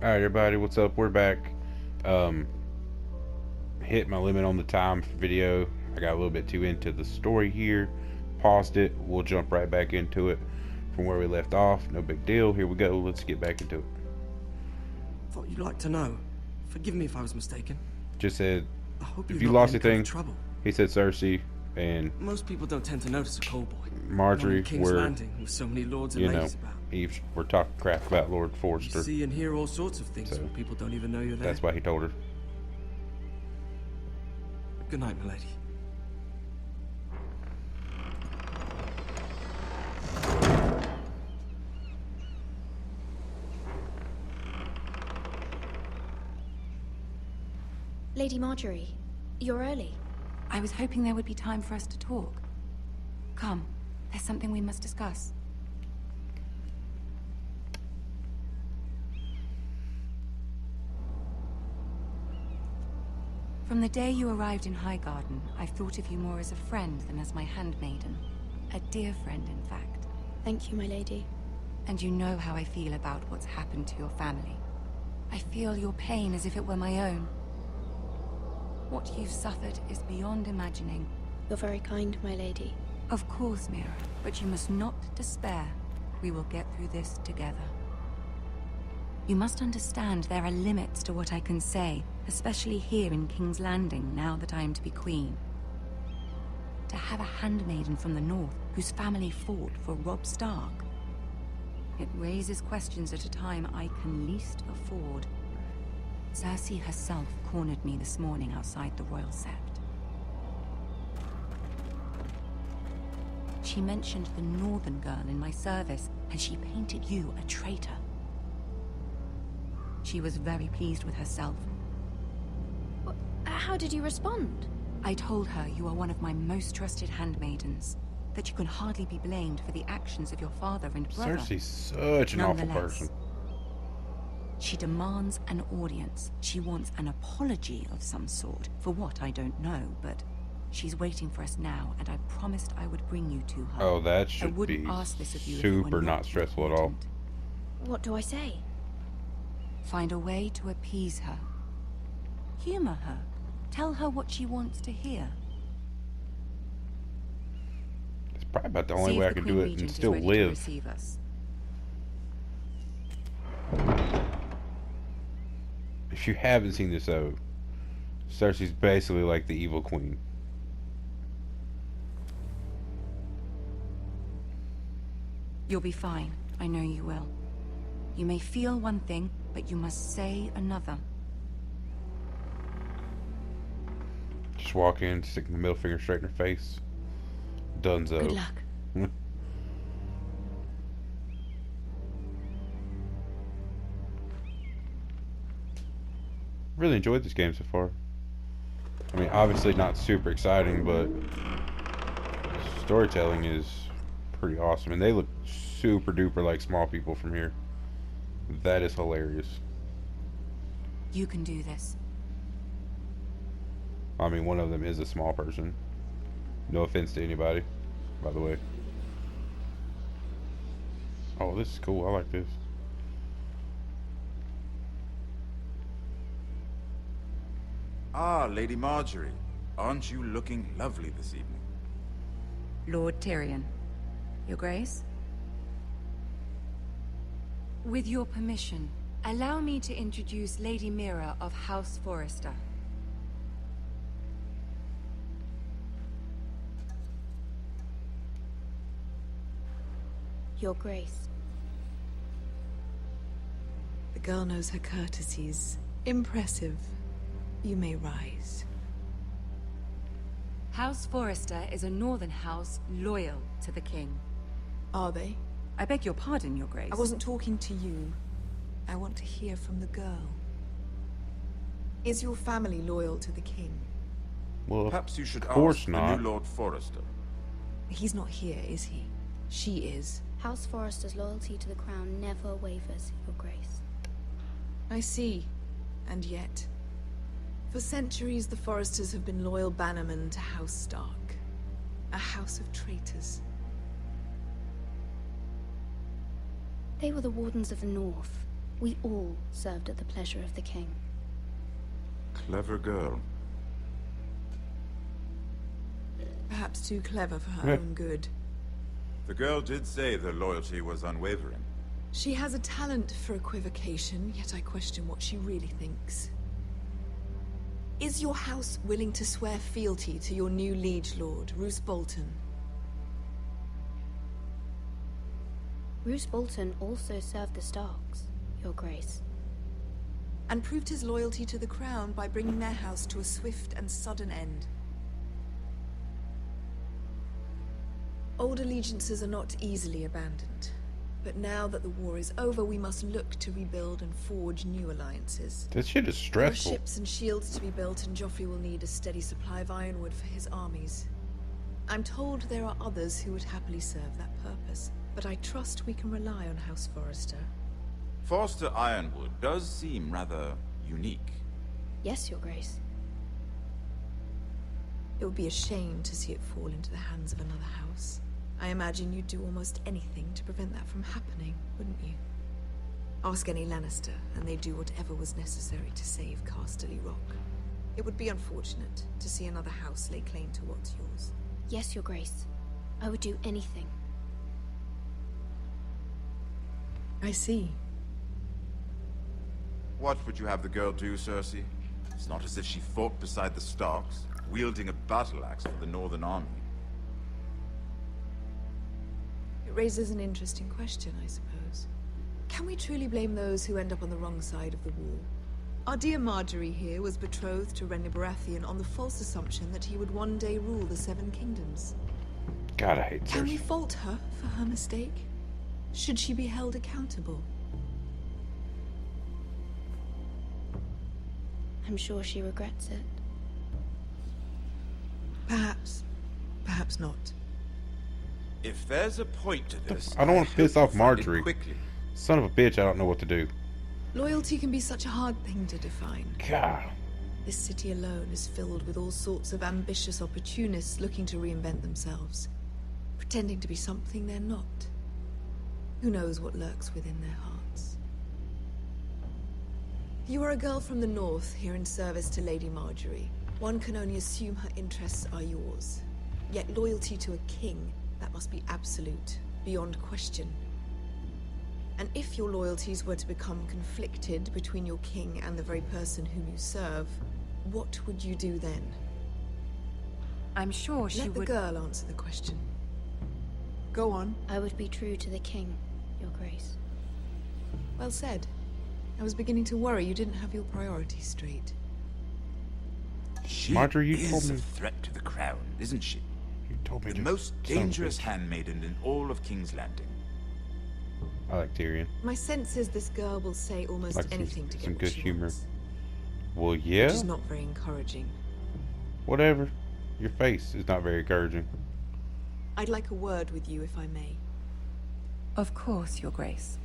Alright, everybody, what's up? We're back. Um, Hit my limit on the time for video. I got a little bit too into the story here. Paused it. We'll jump right back into it from where we left off. No big deal. Here we go. Let's get back into it. Thought you'd like to know. Forgive me if I was mistaken. Just said, I hope if you've you not lost been in anything, trouble. he said Cersei and Most people don't tend to notice a callboy. Marjorie King's were, Landing with so many lords and you know, ladies about. Eve were talking crap about Lord You Forrester. see and hear all sorts of things So, when people don't even know you're there. That's why he told her. Good night, milady. Lady Marjorie, you're early. I was hoping there would be time for us to talk. Come, there's something we must discuss. From the day you arrived in Highgarden, I've thought of you more as a friend than as my handmaiden. A dear friend, in fact. Thank you, my lady. And you know how I feel about what's happened to your family. I feel your pain as if it were my own. What you've suffered is beyond imagining. You're very kind, my lady. Of course, Mira, but you must not despair. We will get through this together. You must understand there are limits to what I can say, especially here in King's Landing, now that I am to be queen. To have a handmaiden from the north whose family fought for Robb Stark. It raises questions at a time I can least afford. Cersei herself cornered me this morning outside the Royal Sept. She mentioned the northern girl in my service, and she painted you a traitor. She was very pleased with herself. How did you respond? I told her you are one of my most trusted handmaidens, that you can hardly be blamed for the actions of your father and brother. Cersei's such an awful person. She demands an audience. She wants an apology of some sort, for what I don't know, but she's waiting for us now, and I promised I would bring you to her. Oh, that I should wouldn't be ask this of you if it were super not stressful at all. important. What do I say? Find a way to appease her. Humor her. Tell her what she wants to hear. It's probably about the only See way if I the can Queen do it Regent and is still ready to live. receive us. If you haven't seen this though, Cersei's basically like the evil queen. You'll be fine. I know you will. You may feel one thing, but you must say another. Just walk in, stick the middle finger straight in her face. Dunzo. Good luck. Really enjoyed this game so far. I mean, obviously not super exciting, but storytelling is pretty awesome. And they look super duper like small people from here. That is hilarious. You can do this. I mean, one of them is a small person. No offense to anybody, by the way. Oh, this is cool. I like this. Ah, Lady Marjorie. Aren't you looking lovely this evening? Lord Tyrion. Your Grace? With your permission, allow me to introduce Lady Mira of House Forrester. Your Grace. The girl knows her courtesies. Impressive. You may rise. House Forrester is a northern house loyal to the king. Are they? I beg your pardon, Your Grace. I wasn't talking to you. I want to hear from the girl. Is your family loyal to the king? Well, Perhaps you should of course ask not. the new Lord Forrester. He's not here, is he? She is. House Forrester's loyalty to the crown never wavers, Your Grace. I see. And yet... For centuries, the Forresters have been loyal bannermen to House Stark. A house of traitors. They were the Wardens of the North, We all served at the pleasure of the king. Clever girl. Perhaps too clever for her Yeah. own good. The girl did say their loyalty was unwavering. She has a talent for equivocation, yet I question what she really thinks. Is your house willing to swear fealty to your new liege lord, Roose Bolton? Roose Bolton also served the Starks, Your Grace. And proved his loyalty to the crown by bringing their house to a swift and sudden end. Old allegiances are not easily abandoned. But now that the war is over, we must look to rebuild and forge new alliances. This shit is There are stressful. ships and shields to be built, and Joffrey will need a steady supply of ironwood for his armies. I'm told there are others who would happily serve that purpose, but I trust we can rely on House Forrester. Forster Ironwood does seem rather unique. Yes, Your Grace. It would be a shame to see it fall into the hands of another house. I imagine you'd do almost anything to prevent that from happening, wouldn't you? Ask any Lannister, and they'd do whatever was necessary to save Casterly Rock. It would be unfortunate to see another house lay claim to what's yours. Yes, Your Grace. I would do anything. I see. What would you have the girl do, Cersei? It's not as if she fought beside the Starks, wielding a battle axe for the Northern Army. It raises an interesting question, I suppose. Can we truly blame those who end up on the wrong side of the wall? Our dear Marjorie here was betrothed to Renly Baratheon on the false assumption that he would one day rule the Seven Kingdoms. God, I hate Can we Cersei. fault her for her mistake? Should she be held accountable? I'm sure she regrets it. Perhaps. Perhaps not. If there's a point to this, I don't want to hope piss you off find it Marjorie. quickly. Son of a bitch, I don't know what to do. Loyalty can be such a hard thing to define. God. This city alone is filled with all sorts of ambitious opportunists looking to reinvent themselves, pretending to be something they're not. Who knows what lurks within their hearts? You are a girl from the north, here in service to Lady Marjorie. One can only assume her interests are yours. Yet loyalty to a king, that must be absolute, beyond question. And if your loyalties were to become conflicted between your king and the very person whom you serve, what would you do then? I'm sure she Let the would... girl answer the question. Go on. I would be true to the king, Your Grace. Well said. I was beginning to worry you didn't have your priorities straight. She Marjorie, you is told a me- threat to the crown, isn't she? You told me The to. most son of a dangerous bitch. handmaiden in all of King's Landing. I like Tyrion. My sense is this girl will say almost Like anything to get some what good she humor. wants, Well, yeah. which is not very encouraging. Whatever. Your face is not very encouraging. I'd like a word with you, if I may. Of course, Your Grace.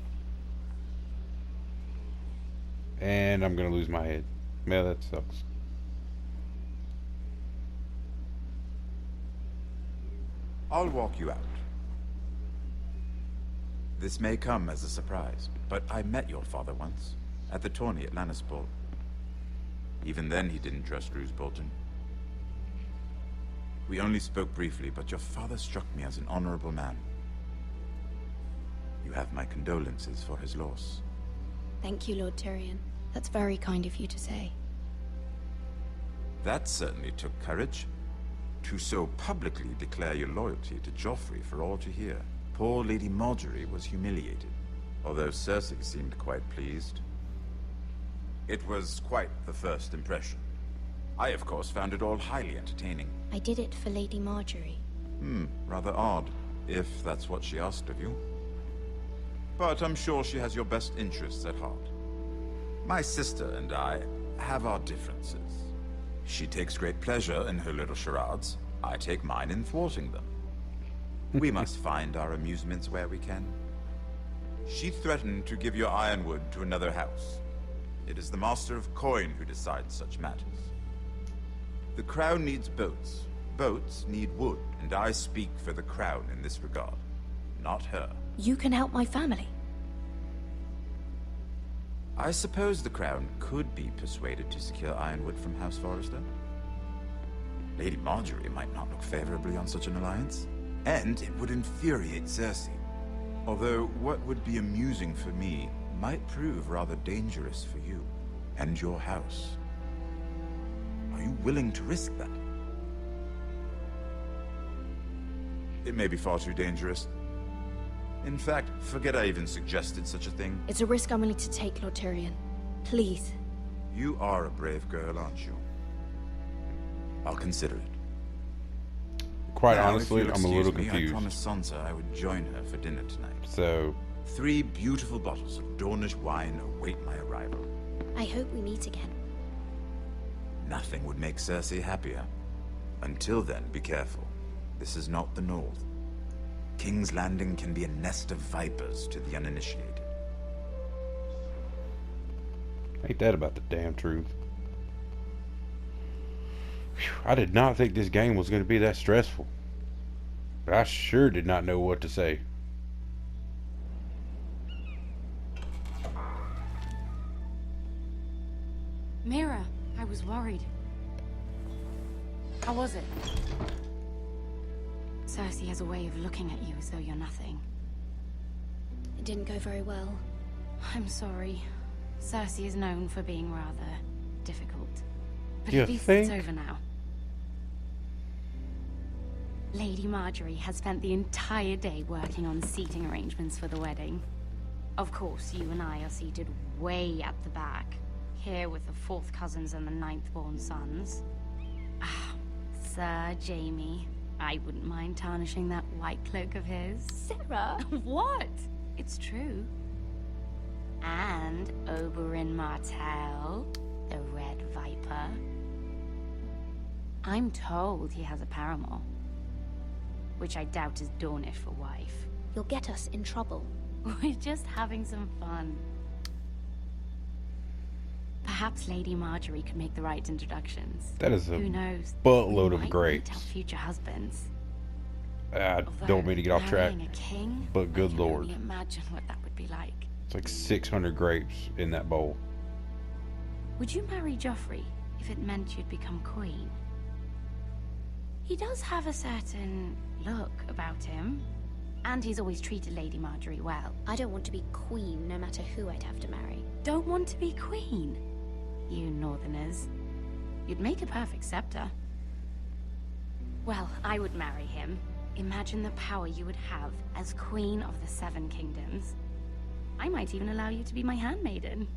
And I'm gonna lose my head. Man, that sucks. I'll walk you out. This may come as a surprise, but I met your father once, at the tourney at Lannisport. Even then he didn't trust Roose Bolton. We only spoke briefly, but your father struck me as an honorable man. You have my condolences for his loss. Thank you, Lord Tyrion. That's very kind of you to say. That certainly took courage. To so publicly declare your loyalty to Joffrey for all to hear. Poor Lady Marjorie was humiliated, although Cersei seemed quite pleased. It was quite the first impression. I, of course, found it all highly entertaining. I did it for Lady Marjorie. Rather odd, if that's what she asked of you. But I'm sure she has your best interests at heart. My sister and I have our differences. She takes great pleasure in her little charades. I take mine in thwarting them. We must find our amusements where we can. She threatened to give your ironwood to another house. It is the Master of Coin who decides such matters. The Crown needs boats. Boats need wood, and I speak for the Crown in this regard, not her. You can help my family. I suppose the Crown could be persuaded to secure Ironwood from House Forrester. Lady Marjorie might not look favorably on such an alliance, and it would infuriate Cersei. Although what would be amusing for me might prove rather dangerous for you and your house. Are you willing to risk that? It may be far too dangerous. In fact, forget I even suggested such a thing. It's a risk I'm willing to take, Lord Tyrion. Please. You are a brave girl, aren't you? I'll consider it. Quite Now, honestly, if you'll I'm a little excuse me, confused. I promised Sansa I would join her for dinner tonight. So, 3 beautiful bottles of Dornish wine await my arrival. I hope we meet again. Nothing would make Cersei happier. Until then, be careful. This is not the North. King's Landing can be a nest of vipers to the uninitiated. ain't that about the damn truth? Phew, I did not think this game was going to be that stressful. But I sure did not know what to say. Mira, I was worried. How was it? Cersei has a way of looking at you as though you're nothing. It didn't go very well. I'm sorry. Cersei is known for being rather difficult. But You at least think? it's over now. Lady Marjorie has spent the entire day working on seating arrangements for the wedding. Of course, you and I are seated way at the back, here with the 4th cousins and the 9th-born sons. Ah, Sir Jaime. I wouldn't mind tarnishing that white cloak of his. Sarah! What? It's true. And Oberyn Martell, the Red Viper. I'm told he has a paramour, which I doubt is Dornish for wife. You'll get us in trouble. We're just having some fun. Perhaps Lady Marjorie could make the right introductions. That is Who a knows? buttload We of might grapes. meet our future husbands. I Although, don't mean to get off track, marrying a king, but good I can lord. only imagine what that would be like. It's like 600 grapes in that bowl. Would you marry Joffrey if it meant you'd become queen? He does have a certain look about him, and he's always treated Lady Marjorie well. I don't want to be queen no matter who I'd have to marry. Don't want to be queen? You Northerners. You'd make a perfect scepter. Well, I would marry him. Imagine the power you would have as Queen of the 7 Kingdoms. I might even allow you to be my handmaiden.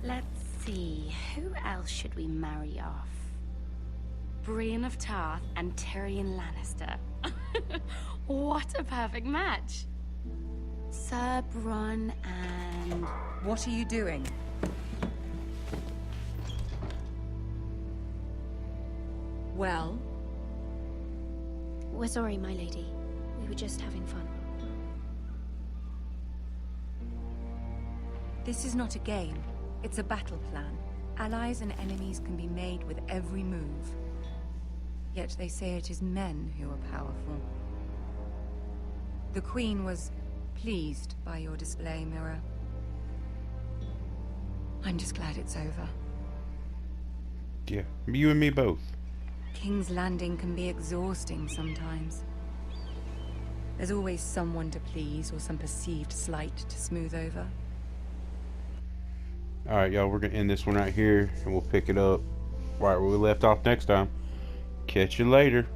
Let's see, who else should we marry off? Brienne of Tarth and Tyrion Lannister. What a perfect match! Sir Bronn and... What are you doing? Well? We're sorry, my lady. We were just having fun. This is not a game. It's a battle plan. Allies and enemies can be made with every move. Yet they say it is men who are powerful. The Queen was pleased by your display, Mira. I'm just glad it's over. Yeah, you and me both. King's Landing can be exhausting sometimes. There's always someone to please or some perceived slight to smooth over. Alright, y'all, we're going to end this one right here, and we'll pick it up right where we left off next time. Catch you later.